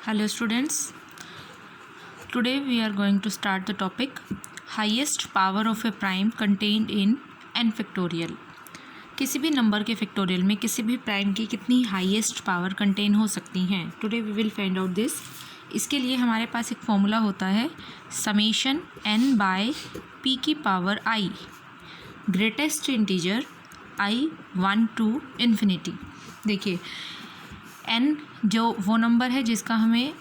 Hello students, today we are going to start the topic highest power of a prime contained in n factorial. किसी भी number के factorial में किसी भी prime की कितनी हाईएस्ट पावर कंटेन हो सकती हैं. Today we will find out this. इसके लिए हमारे पास एक फॉर्मूला होता है समेशन n बाय p की power i, greatest integer i 1 to infinity. देखिए n जो वो नंबर है जिसका हमें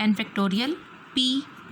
n फैक्टोरियल, p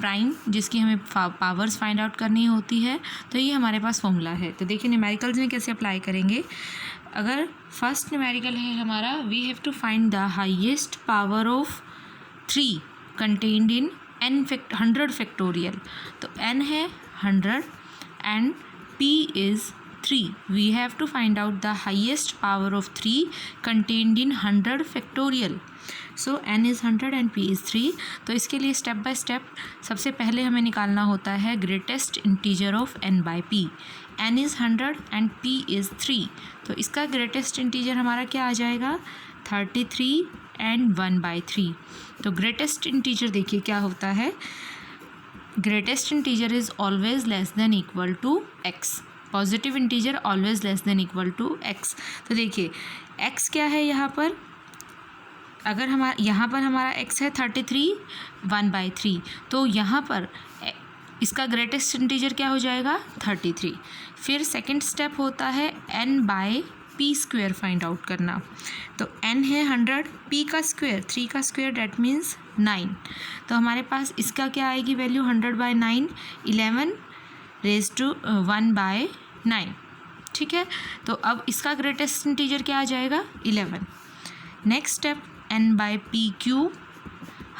प्राइम जिसकी हमें पावर्स फाइंड आउट करनी होती है. तो ये हमारे पास फॉर्मूला है. तो देखिए न्यूमेरिकल्स में कैसे अप्लाई करेंगे. अगर फर्स्ट न्यूमेरिकल है हमारा, we have to find the highest power of 3 contained in n 100 factorial. तो n है 100 and p is 3. We have to find out the highest power of 3 contained in 100 factorial. So n is 100 and p is 3. तो इसके लिए step by step सबसे पहले हमें निकालना होता है greatest integer of n by p. n is 100 and p is 3. तो इसका ग्रेटेस्ट इंटीजर हमारा क्या आ जाएगा 33 एंड 1 बाई 3. तो ग्रेटेस्ट इंटीजर देखिए क्या होता है, greatest integer is always less than equal to x. Positive integer always less than equal to x. तो देखिए x क्या है यहाँ पर, अगर यहाँ पर हमारा x है 33 1 बाई 3. तो यहाँ पर इसका ग्रेटेस्ट इंटीजर क्या हो जाएगा 33. फिर सेकंड स्टेप होता है n by p square find out करना. तो n है 100, p का स्क्वेयर 3 का स्क्वेयर डैट मीन्स 9. तो हमारे पास इसका क्या आएगी value 100 by 9, 11 raise to 1 by 9. ठीक है. तो अब इसका ग्रेटेस्ट इंटीजर क्या आ जाएगा 11. Next step n by P cube,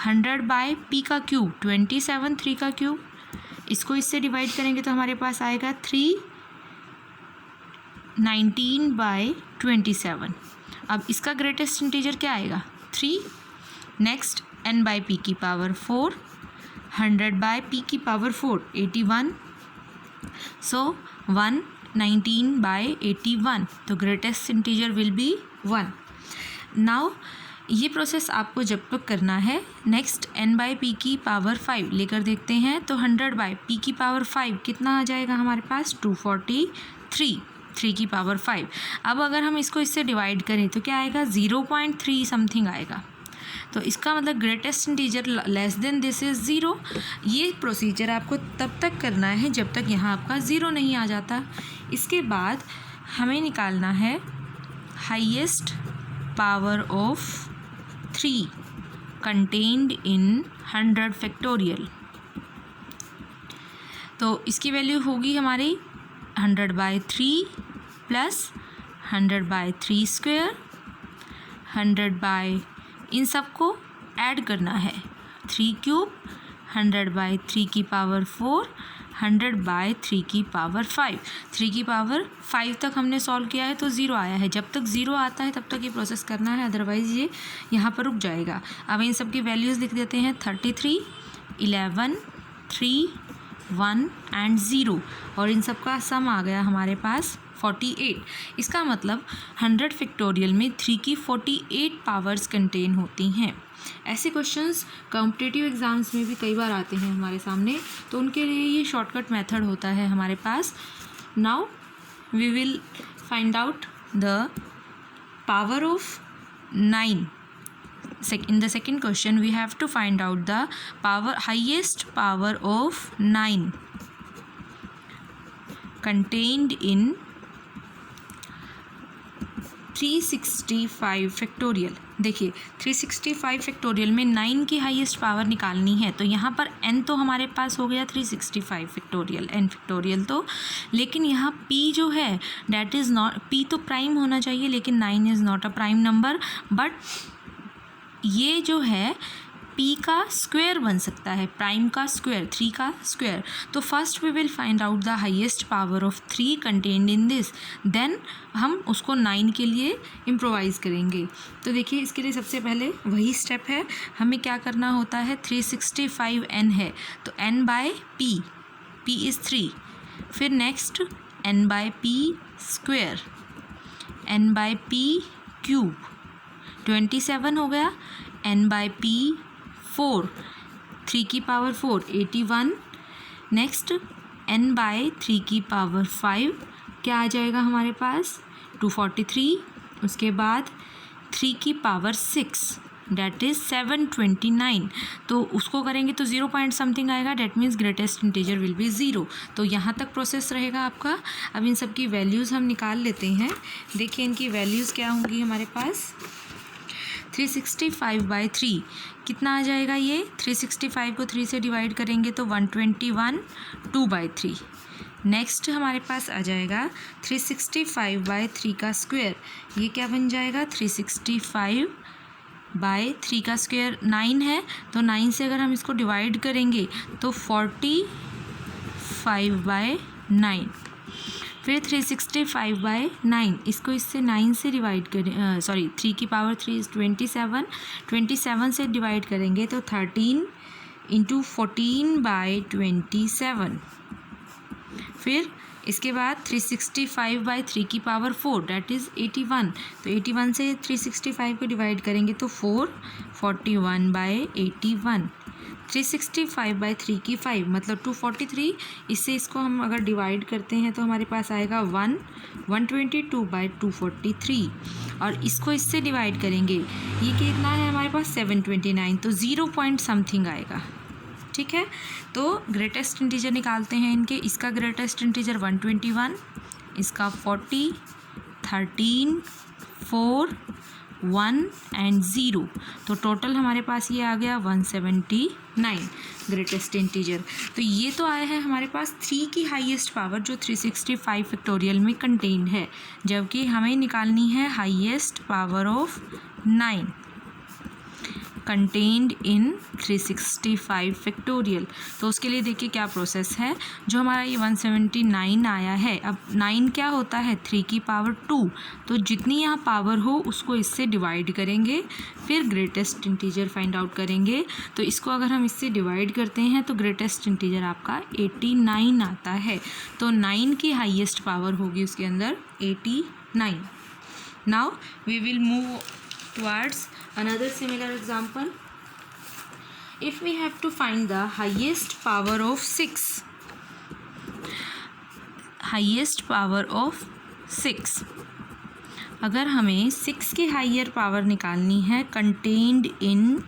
100 by p का क्यूब 27, 3 का क्यूब. इसको इससे डिवाइड करेंगे तो हमारे पास आएगा 319 बाई 27. अब इसका ग्रेटेस्ट इंटीजर क्या आएगा 3. नेक्स्ट n बाई p की पावर 4, 100 बाई p की पावर 4 81. So 119 by 81. तो greatest integer will be 1. Now ये प्रोसेस आपको जब तक करना है. नेक्स्ट n बाई पी की पावर 5 लेकर देखते हैं. तो 100 बाई p की पावर 5 कितना आ जाएगा हमारे पास 243, 3 की पावर 5. अब अगर हम इसको इससे डिवाइड करें तो क्या आएगा 0.3 समथिंग आएगा. तो इसका मतलब greatest integer less than this is 0. ये प्रोसीजर आपको तब तक करना है जब तक यहाँ आपका 0 नहीं आ जाता. इसके बाद हमें निकालना है हाईएस्ट पावर ऑफ 3 कंटेन्ड इन 100 फैक्टोरियल. तो इसकी वैल्यू होगी हमारी 100 by 3 plus 100 by 3 square, 100 by इन सबको ऐड करना है 3 क्यूब, 100 बाई 3 की पावर 4, 100 बाई 3 की पावर 5. 3 की पावर 5 तक हमने सॉल्व किया है तो 0 आया है. जब तक 0 आता है तब तक ये प्रोसेस करना है, अदरवाइज़ ये यहाँ पर रुक जाएगा. अब इन सब की वैल्यूज़ लिख देते हैं 33, 11, 3, 1 एंड 0. और इन सब का सम आ गया हमारे पास 48. इसका मतलब 100 फैक्टोरियल में 3 की 48 पावर्स कंटेन होती हैं. ऐसे क्वेश्चंस कॉम्पिटिटिव एग्ज़ाम्स में भी कई बार आते हैं हमारे सामने, तो उनके लिए ये शॉर्टकट मेथड होता है हमारे पास. Now we will find out the power of 9. In the second question we have to find out the highest power of 9 contained in 365 factorial. देखिए 365 फैक्टोरियल में 9 की हाईएस्ट पावर निकालनी है. तो यहाँ पर n तो हमारे पास हो गया 365 फैक्टोरियल, n फैक्टोरियल. तो लेकिन यहाँ p जो है डैट इज़ नॉट, p तो प्राइम होना चाहिए लेकिन 9 is not a prime number. But ये जो है p का स्क्वायर बन सकता है, प्राइम का स्क्वायर, 3 का स्क्वायर. तो first we will find out the highest power of 3 contained in this, then हम उसको 9 के लिए इम्प्रोवाइज़ करेंगे. तो देखिए इसके लिए सबसे पहले वही स्टेप है. हमें क्या करना होता है 365 n है तो n by p, p is 3. फिर next n by p square, n by p cube 27 हो गया, n बाय p 4, 3 की पावर 4 81। नेक्स्ट n बाय 3 की पावर 5 क्या आ जाएगा हमारे पास 243। उसके बाद 3 की पावर 6 डेट इज़ 729। तो उसको करेंगे तो 0 पॉइंट समथिंग आएगा, that means greatest integer will be 0। तो यहाँ तक प्रोसेस रहेगा आपका। अब इन सब की वैल्यूज़ हम निकाल लेते हैं। देखिए इनकी वैल्यूज़ क्या होंगी हमारे पास। 365/3 कितना आ जाएगा ये, 365 को 3 से डिवाइड करेंगे तो 121 2/3। नेक्स्ट हमारे पास आ जाएगा 365/3 का स्क्वायर, ये क्या बन जाएगा 365/3 का स्क्वायर 9 है, तो 9 से अगर हम इसको डिवाइड करेंगे तो 45/9। फिर 365/9 इसको इससे 9 से डिवाइड करें, 3 की पावर 3 इज़ 27, 27 से डिवाइड करेंगे तो 13 × 14/27। फिर इसके बाद 365/3 की पावर 4 डेट इज़ 81, तो 81 से 365 को डिवाइड करेंगे तो 4 41/81। 365/3 की 5 मतलब 243, इससे इसको हम अगर डिवाइड करते हैं तो हमारे पास आएगा 122/243, और इसको इससे डिवाइड करेंगे ये कितना है हमारे पास 729, तो 0 पॉइंट समथिंग आएगा। ठीक है, तो ग्रेटेस्ट इंटीजर निकालते हैं इनके। इसका ग्रेटेस्ट इंटीजर 121, इसका 40, 13, 4, 1 एंड 0, तो टोटल हमारे पास ये आ गया 179 ग्रेटेस्ट इंटीजर। तो ये तो आया है हमारे पास 3 की हाईएस्ट पावर जो 365 फैक्टोरियल में कंटेन्ड है, जबकि हमें निकालनी है highest power of 9 contained in 365 factorial. तो उसके लिए देखिए क्या प्रोसेस है। जो हमारा ये 179 आया है, अब 9 क्या होता है 3 की पावर 2, तो जितनी यहाँ पावर हो उसको इससे डिवाइड करेंगे, फिर ग्रेटेस्ट इंटीजर फाइंड आउट करेंगे। तो इसको अगर हम इससे डिवाइड करते हैं तो ग्रेटेस्ट इंटीजर आपका 89 आता है। तो 9 की हाईएस्ट पावर होगी उसके अंदर 89। Now we will move towards another similar example. If we have to find the highest power of 6, अगर हमें 6 की हायर पावर निकालनी है कंटेन्ड इन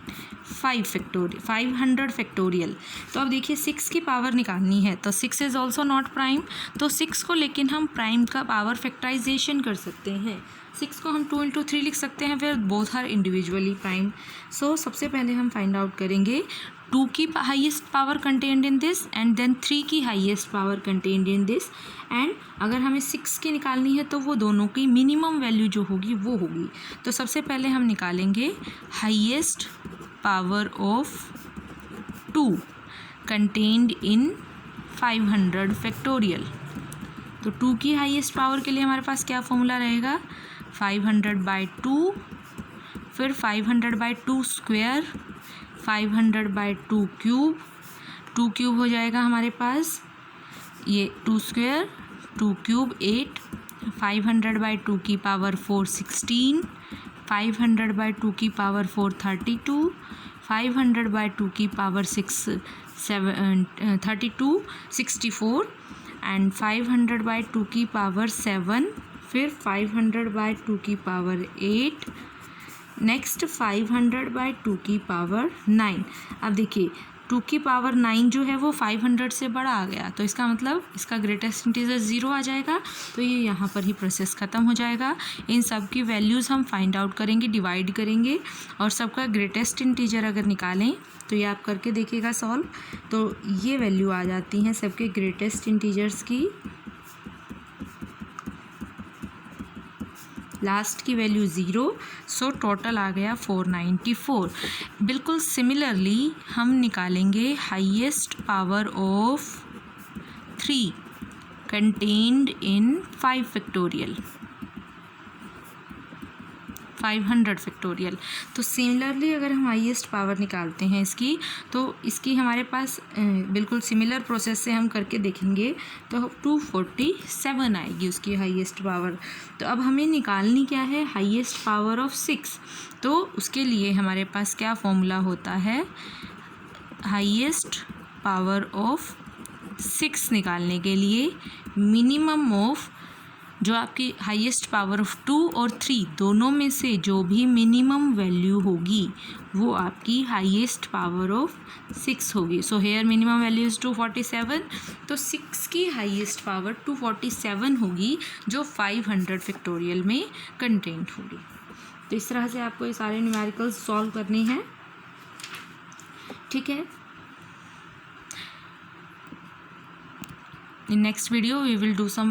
500 फैक्टोरियल, तो अब देखिए 6 की पावर निकालनी है तो 6 इज़ ऑल्सो नॉट प्राइम, तो 6 को लेकिन हम प्राइम का पावर फैक्टराइजेशन कर सकते हैं। 6 को हम 2 × 3 लिख सकते हैं, फिर both are individually prime. So सबसे पहले हम फाइंड आउट करेंगे 2 की highest power contained in this and then 3 की highest power contained in this, and अगर हमें 6 की निकालनी है तो वो दोनों की मिनिमम वैल्यू जो होगी वो होगी। तो सबसे पहले हम निकालेंगे highest power of 2 contained in 500 factorial. तो 2 की हाईएस्ट पावर के लिए हमारे पास क्या फॉर्मूला रहेगा 500/2, फिर 500/2 स्क्वायर, 500/2 क्यूब, 2 क्यूब हो जाएगा हमारे पास ये 2 स्क्वायर 2 क्यूब 8, 500/2 की पावर 4 16, 500/2 की पावर 4 32, 500/2 की पावर 6 32 64, एंड 500/2 की पावर 7, फिर 500/2 की पावर 8, नेक्स्ट 500/2 की पावर 9। अब देखिए 2 की पावर 9 जो है वो 500 से बड़ा आ गया, तो इसका मतलब इसका ग्रेटेस्ट इंटीजर 0 आ जाएगा। तो ये यहाँ पर ही प्रोसेस ख़त्म हो जाएगा। इन सब की वैल्यूज़ हम फाइंड आउट करेंगे, डिवाइड करेंगे, और सबका ग्रेटेस्ट इंटीजर अगर निकालें तो ये आप करके देखिएगा सॉल्व, तो ये वैल्यू आ जाती हैं सबके ग्रेटेस्ट इंटीजर्स की। लास्ट की वैल्यू 0, सो टोटल आ गया 494। बिल्कुल सिमिलरली हम निकालेंगे highest power of 3 contained in 5 factorial. 500 factorial. तो सिमिलरली अगर हम हाईएस्ट पावर निकालते हैं इसकी, तो इसकी हमारे पास बिल्कुल सिमिलर प्रोसेस से हम करके देखेंगे तो 247 आएगी उसकी हाईएस्ट पावर। तो अब हमें निकालनी क्या है, हाईएस्ट पावर ऑफ 6। तो उसके लिए हमारे पास क्या फॉर्मूला होता है, हाईएस्ट पावर ऑफ 6 निकालने के लिए मिनिमम ऑफ, जो आपकी हाईएस्ट पावर ऑफ 2 और 3 दोनों में से जो भी मिनिमम वैल्यू होगी वो आपकी हाईएस्ट पावर ऑफ 6 होगी। So here minimum value is 247, तो 6 की हाईएस्ट पावर 247 होगी जो 500 फैक्टोरियल में कंटेंट होगी। तो इस तरह से आपको ये सारे न्यूमेरिकल्स सॉल्व करने हैं, ठीक है। In next video we will do some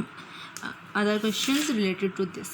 other questions related to this.